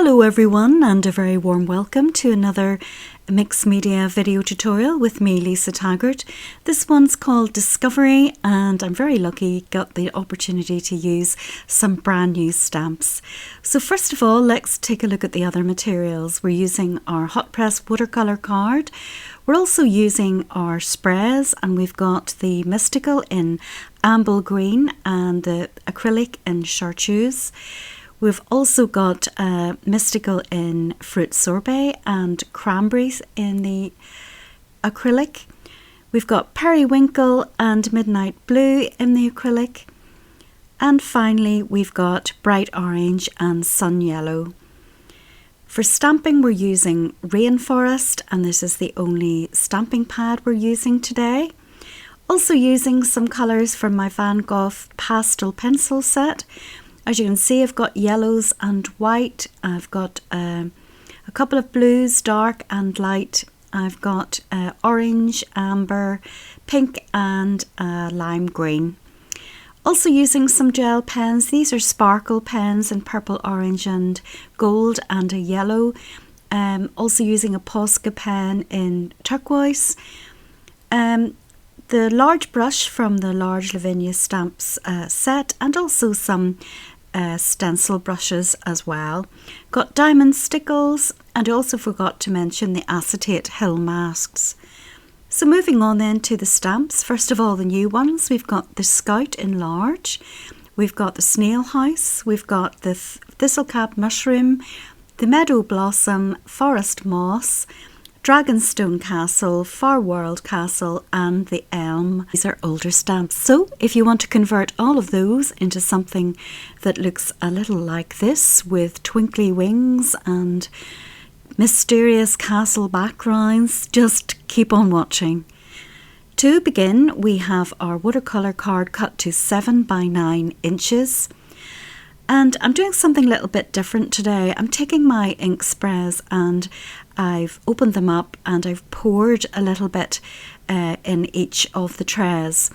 Hello everyone, and a very warm welcome to another mixed media video tutorial with me, Lisa Taggart. This one's called Discovery, and I'm very lucky got the opportunity to use some brand new stamps. So first of all, let's take a look at the other materials. We're using our hot press watercolor card. We're also using our sprays, and we've got the Mystical in amble green and the acrylic in chartreuse. We've also got Mystical in fruit sorbet and cranberries in the acrylic. We've got periwinkle and midnight blue in the acrylic. And finally, we've got bright orange and sun yellow. For stamping, we're using Rainforest, and this is the only stamping pad we're using today. Also using some colours from my Van Gogh pastel pencil set. As you can see, I've got yellows and white. I've got a couple of blues, dark and light. I've got orange, amber, pink and lime green. Also using some gel pens. These are sparkle pens in purple, orange and gold and a yellow. Also using a Posca pen in turquoise. The large brush from the large Lavinia stamps set, and also some stencil brushes as well. Got diamond stickles, and I also forgot to mention the acetate hill masks. So moving on then to the stamps. First of all, the new ones. We've got the Scout in large, we've got the Snail House, we've got the Thistlecap Mushroom, the Meadow Blossom, Forest Moss, Dragonstone Castle, Far World Castle and the Elm. These are older stamps. So if you want to convert all of those into something that looks a little like this with twinkly wings and mysterious castle backgrounds, just keep on watching. To begin, we have our watercolour card cut to 7 by 9 inches. And I'm doing something a little bit different today. I'm taking my ink sprays and I've opened them up and I've poured a little bit in each of the trays.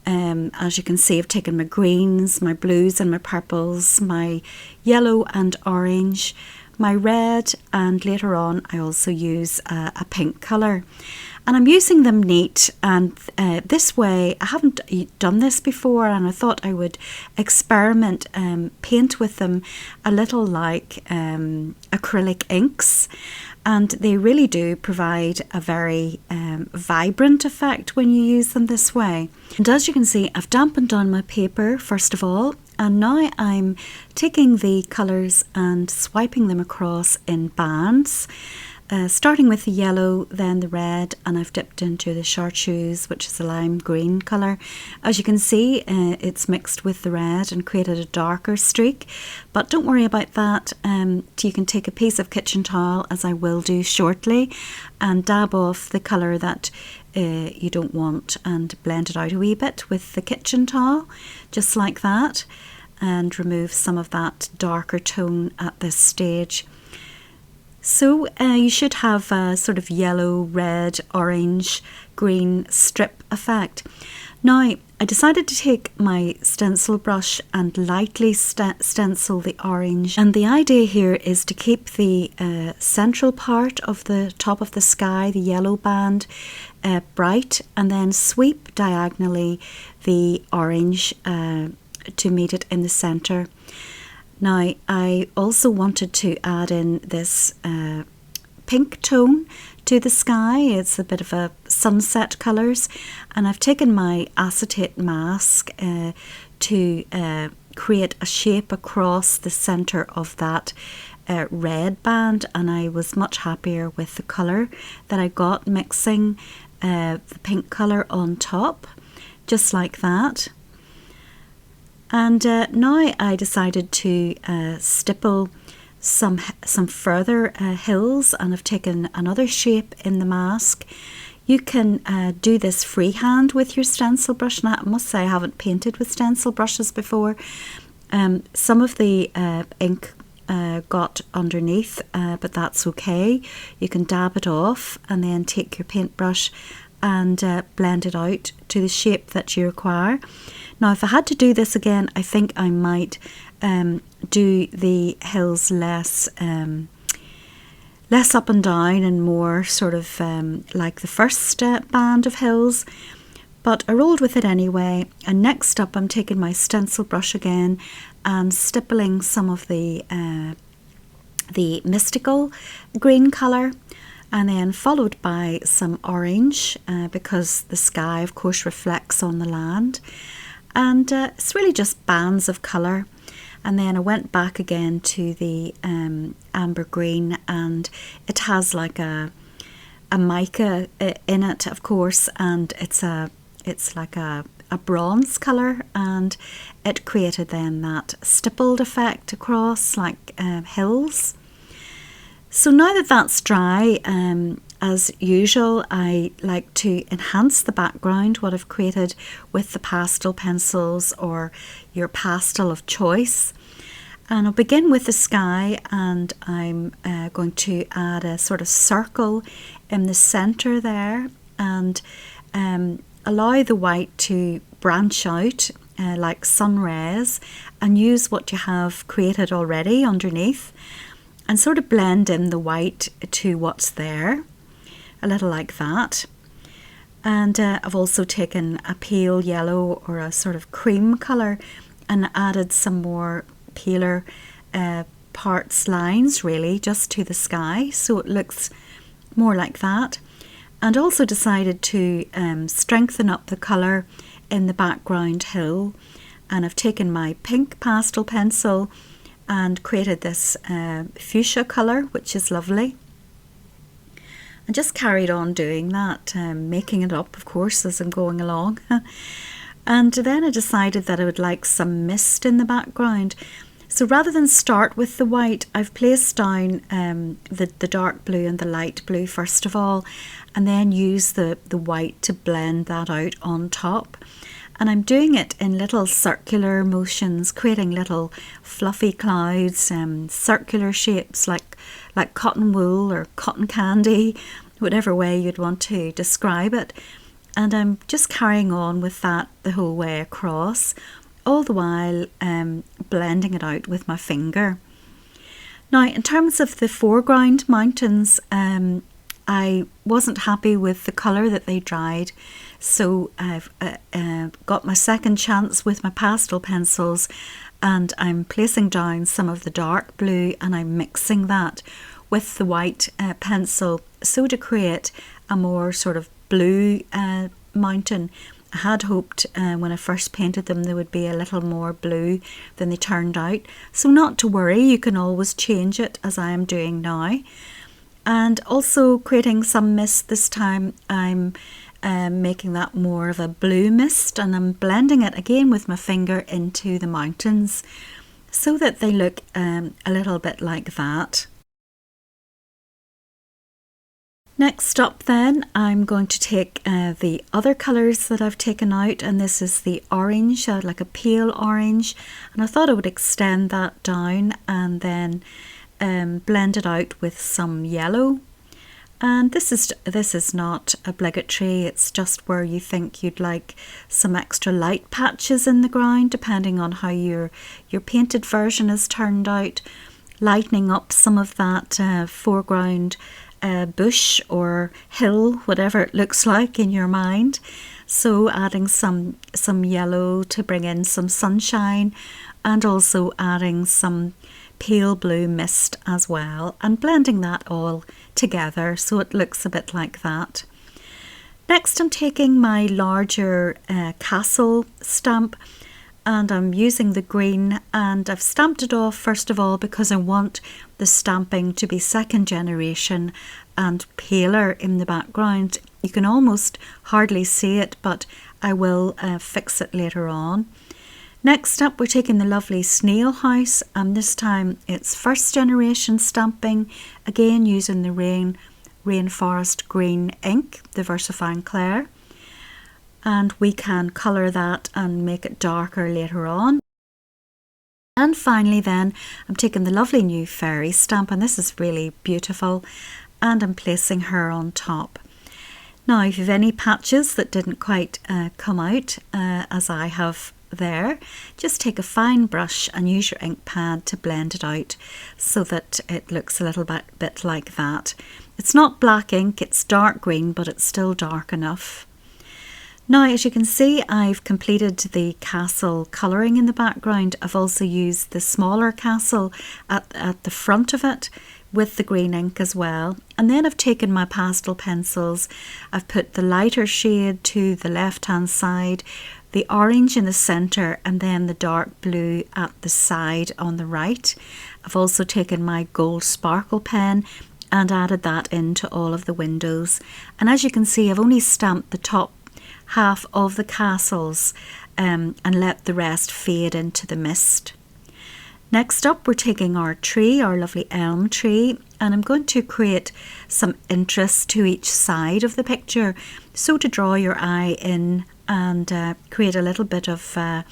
As you can see, I've taken my greens, my blues and my purples, my yellow and orange, my red, and later on I also use a pink colour. And I'm using them neat, and this way, I haven't done this before, and I thought I would experiment, paint with them a little like acrylic inks, and they really do provide a very vibrant effect when you use them this way. And as you can see, I've dampened down my paper first of all, and now I'm taking the colours and swiping them across in bands. Starting with the yellow, then the red, and I've dipped into the chartreuse, which is a lime green colour. As you can see, it's mixed with the red and created a darker streak, but don't worry about that. You can take a piece of kitchen towel, as I will do shortly, and dab off the colour that you don't want and blend it out a wee bit with the kitchen towel, just like that, and remove some of that darker tone at this stage. So you should have a sort of yellow, red, orange, green strip effect. Now, I decided to take my stencil brush and lightly stencil the orange. And the idea here is to keep the central part of the top of the sky, the yellow band, bright, and then sweep diagonally the orange to meet it in the centre. Now, I also wanted to add in this pink tone to the sky. It's a bit of a sunset colours, and I've taken my acetate mask to create a shape across the centre of that red band, and I was much happier with the colour that I got mixing the pink colour on top, just like that. And now I decided to stipple some further hills, and I've taken another shape in the mask. You can do this freehand with your stencil brush. Now, I must say I haven't painted with stencil brushes before. Some of the ink got underneath, but that's okay. You can dab it off and then take your paintbrush and blend it out to the shape that you require. Now, if I had to do this again, I think I might do the hills less up and down and more sort of like the first band of hills. But I rolled with it anyway, and next up I'm taking my stencil brush again and stippling some of the mystical green colour, and then followed by some orange because the sky of course reflects on the land, and it's really just bands of colour. And then I went back again to the amber green, and it has like a mica in it, of course, and it's like a bronze colour, and it created then that stippled effect across like hills. So now that that's dry, as usual, I like to enhance the background, what I've created, with the pastel pencils or your pastel of choice. And I'll begin with the sky, and I'm going to add a sort of circle in the centre there, and allow the white to branch out like sun rays, and use what you have created already underneath, and sort of blend in the white to what's there, a little like that. And I've also taken a pale yellow or a sort of cream colour and added some more paler parts, lines really, just to the sky, so it looks more like that. And also decided to strengthen up the colour in the background hill, and I've taken my pink pastel pencil and created this fuchsia colour, which is lovely. And just carried on doing that, making it up, of course, as I'm going along. And then I decided that I would like some mist in the background. So rather than start with the white, I've placed down the dark blue and the light blue first of all, and then use the white to blend that out on top. And I'm doing it in little circular motions, creating little fluffy clouds, circular shapes like cotton wool or cotton candy, whatever way you'd want to describe it. And I'm just carrying on with that the whole way across, all the while blending it out with my finger. Now, in terms of the foreground mountains, I wasn't happy with the colour that they dried, so I've got my second chance with my pastel pencils, and I'm placing down some of the dark blue, and I'm mixing that with the white pencil, so to create a more sort of blue mountain. I had hoped when I first painted them they would be a little more blue than they turned out, so not to worry, you can always change it as I am doing now. And also creating some mist this time, I'm making that more of a blue mist, and I'm blending it again with my finger into the mountains so that they look a little bit like that. Next up then, I'm going to take the other colours that I've taken out, and this is the orange, like a pale orange, and I thought I would extend that down and then blend it out with some yellow. And this is not obligatory, it's just where you think you'd like some extra light patches in the ground, depending on how your painted version has turned out, lightening up some of that foreground bush or hill, whatever it looks like in your mind. So adding some yellow to bring in some sunshine, and also adding some pale blue mist as well, and blending that all together so it looks a bit like that. Next, I'm taking my larger castle stamp, and I'm using the green, and I've stamped it off first of all because I want the stamping to be second generation and paler in the background. You can almost hardly see it, but I will fix it later on. Next up, we're taking the lovely snail house, and this time it's first generation stamping, again using the Rainforest Green ink, the Versafine Clair, and we can colour that and make it darker later on. And finally then, I'm taking the lovely new fairy stamp, and this is really beautiful, and I'm placing her on top. Now if you've any patches that didn't quite come out as I have there, just take a fine brush and use your ink pad to blend it out so that it looks a little bit like that. It's not black ink, it's dark green, but it's still dark enough. Now as you can see, I've completed the castle colouring in the background. I've also used the smaller castle at the front of it with the green ink as well, and then I've taken my pastel pencils, I've put the lighter shade to the left hand side, the orange in the centre, and then the dark blue at the side on the right. I've also taken my gold sparkle pen and added that into all of the windows, and as you can see I've only stamped the top half of the castles and let the rest fade into the mist. Next up, we're taking our tree, our lovely elm tree, and I'm going to create some interest to each side of the picture, so to draw your eye in and create a little bit of a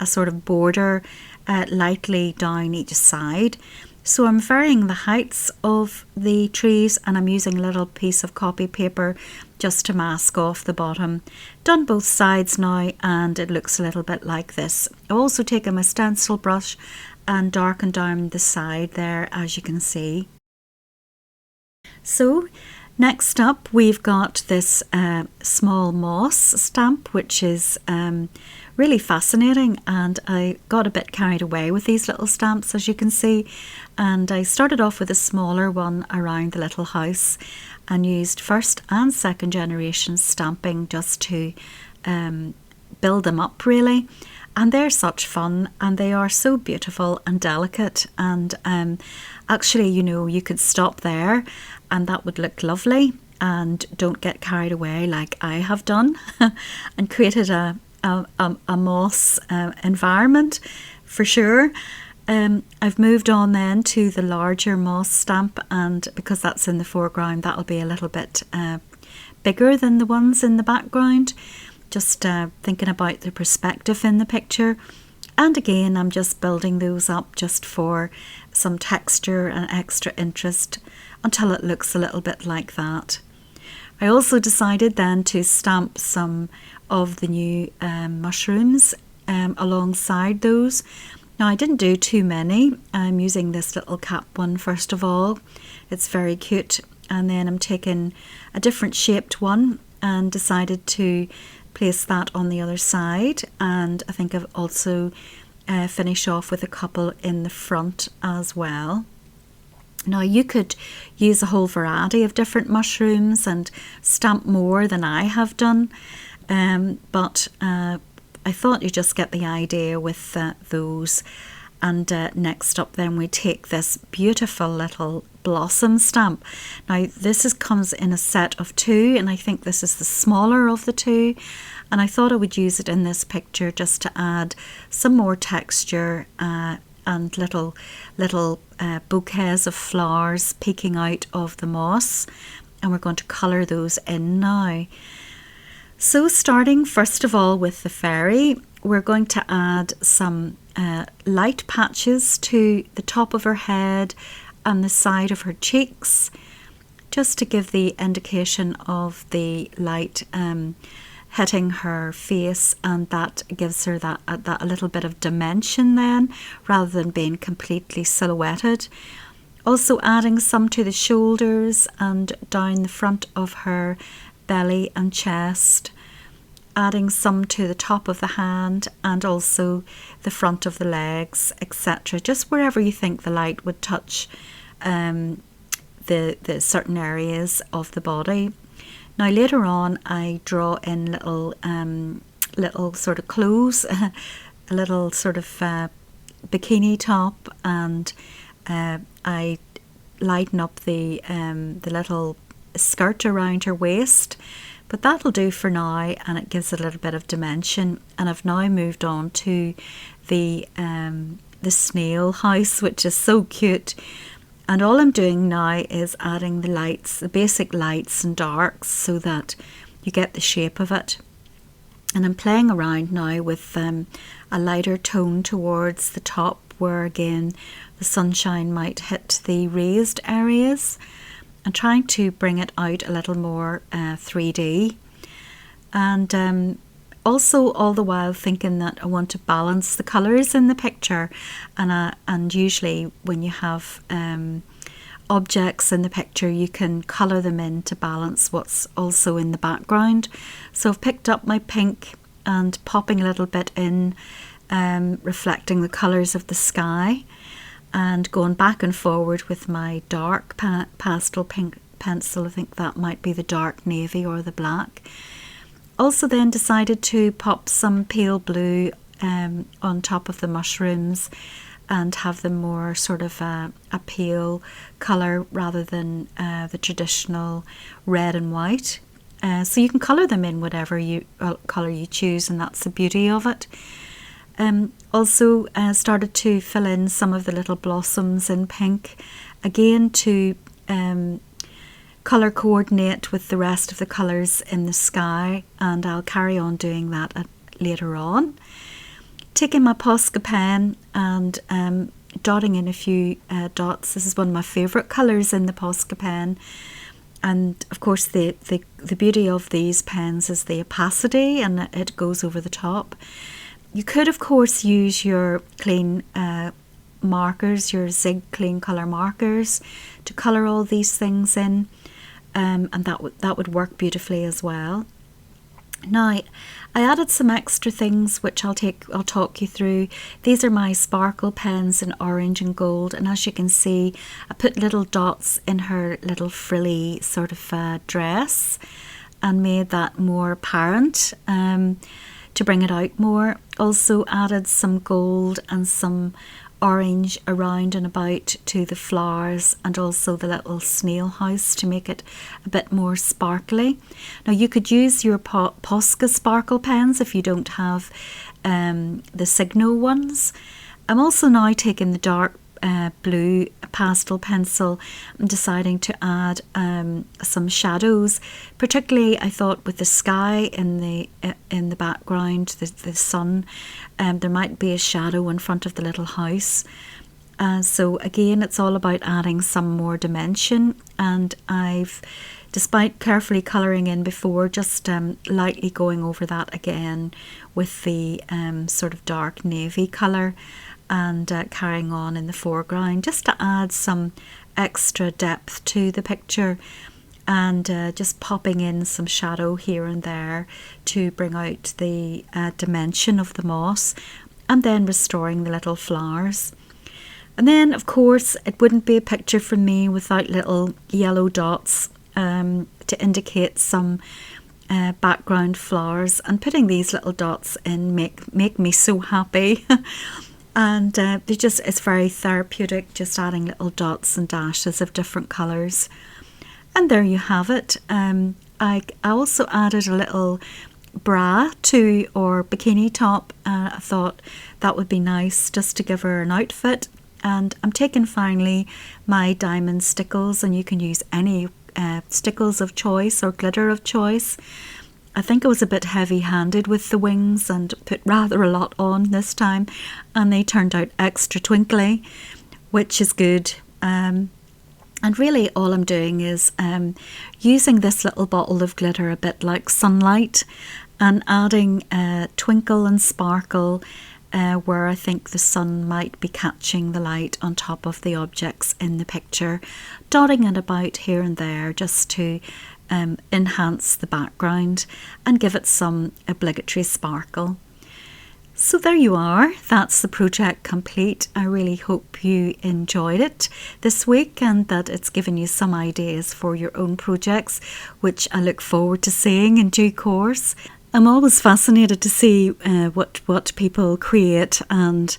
sort of border lightly down each side. So I'm varying the heights of the trees, and I'm using a little piece of copy paper just to mask off the bottom. Done both sides now, and it looks a little bit like this. I've also taken my stencil brush and darken down the side there, as you can see. So next up we've got this small moss stamp, which is really fascinating, and I got a bit carried away with these little stamps, as you can see, and I started off with a smaller one around the little house and used first and second generation stamping just to build them up really. And they're such fun, and they are so beautiful and delicate, and actually, you know, you could stop there and that would look lovely, and don't get carried away like I have done and created a moss environment for sure. I've moved on then to the larger moss stamp, and because that's in the foreground, that'll be a little bit bigger than the ones in the background. Just thinking about the perspective in the picture, and again I'm just building those up just for some texture and extra interest until it looks a little bit like that. I also decided then to stamp some of the new mushrooms alongside those. Now I didn't do too many. I'm using this little cap one first of all. It's very cute, and then I'm taking a different shaped one and decided to place that on the other side, and I think I've also finished off with a couple in the front as well. Now you could use a whole variety of different mushrooms and stamp more than I have done, but I thought you just get the idea with those. And next up then we take this beautiful little blossom stamp. Now this comes in a set of two, and I think this is the smaller of the two, and I thought I would use it in this picture just to add some more texture and little bouquets of flowers peeking out of the moss, and we're going to colour those in now. So starting first of all with the fairy, we're going to add some light patches to the top of her head and the side of her cheeks, just to give the indication of the light hitting her face, and that gives her that a little bit of dimension then, rather than being completely silhouetted. Also adding some to the shoulders and down the front of her belly and chest, adding some to the top of the hand and also the front of the legs, etc. Just wherever you think the light would touch the certain areas of the body. Now later on I draw in little sort of clothes, a little sort of bikini top, and I lighten up the little skirt around her waist. But that'll do for now, and it gives a little bit of dimension. And I've now moved on to the snail house, which is so cute. And all I'm doing now is adding the lights, the basic lights and darks, so that you get the shape of it. And I'm playing around now with a lighter tone towards the top, where again the sunshine might hit the raised areas. and trying to bring it out a little more 3D. And also all the while thinking that I want to balance the colours in the picture, and usually when you have objects in the picture you can colour them in to balance what's also in the background. So I've picked up my pink and popping a little bit in, reflecting the colours of the sky, and going back and forward with my dark pastel pink pencil. I think that might be the dark navy or the black. Also then decided to pop some pale blue on top of the mushrooms and have them more sort of a pale colour rather than the traditional red and white. So you can colour them in whatever colour you choose, and that's the beauty of it. Also started to fill in some of the little blossoms in pink, again to colour coordinate with the rest of the colours in the sky, and I'll carry on doing that later on. Taking my Posca pen and dotting in a few dots. This is one of my favourite colours in the Posca pen, and of course the beauty of these pens is the opacity, and it goes over the top. You could of course use your clean markers, your Zig clean colour markers, to colour all these things in, and that would work beautifully as well. Now, I added some extra things which I'll talk you through. These are my sparkle pens in orange and gold, and as you can see, I put little dots in her little frilly sort of dress and made that more apparent to bring it out more. Also added some gold and some orange around and about to the flowers, and also the little snail house to make it a bit more sparkly. Now you could use your Posca sparkle pens if you don't have the Signo ones. I'm also now taking the dark blue pastel pencil and deciding to add some shadows, particularly I thought with the sky in the background, the sun. There might be a shadow in front of the little house, so again it's all about adding some more dimension, and I've, despite carefully colouring in before, just lightly going over that again with the sort of dark navy colour, and carrying on in the foreground just to add some extra depth to the picture, and just popping in some shadow here and there to bring out the dimension of the moss, and then restoring the little flowers. And then of course it wouldn't be a picture from me without little yellow dots to indicate some background flowers, and putting these little dots in make me so happy. And it's very therapeutic, just adding little dots and dashes of different colours. And there you have it. I also added a little bra or bikini top. I thought that would be nice just to give her an outfit. And I'm taking finally my diamond stickles, and you can use any stickles of choice or glitter of choice. I think I was a bit heavy-handed with the wings and put rather a lot on this time, and they turned out extra twinkly, which is good. And really all I'm doing is using this little bottle of glitter a bit like sunlight, and adding twinkle and sparkle where I think the sun might be catching the light on top of the objects in the picture, dotting it about here and there just to enhance the background and give it some obligatory sparkle. So there you are, that's the project complete. I really hope you enjoyed it this week, and that it's given you some ideas for your own projects, which I look forward to seeing in due course. I'm always fascinated to see what people create, and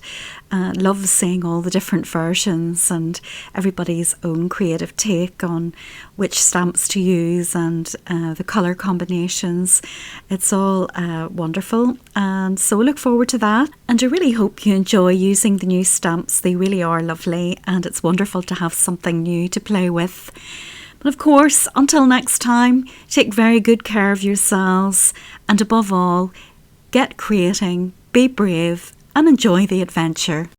love seeing all the different versions and everybody's own creative take on which stamps to use and the colour combinations. It's all wonderful, and so I look forward to that, and I really hope you enjoy using the new stamps. They really are lovely, and it's wonderful to have something new to play with. But of course, until next time, take very good care of yourselves, and above all, get creating, be brave, and enjoy the adventure.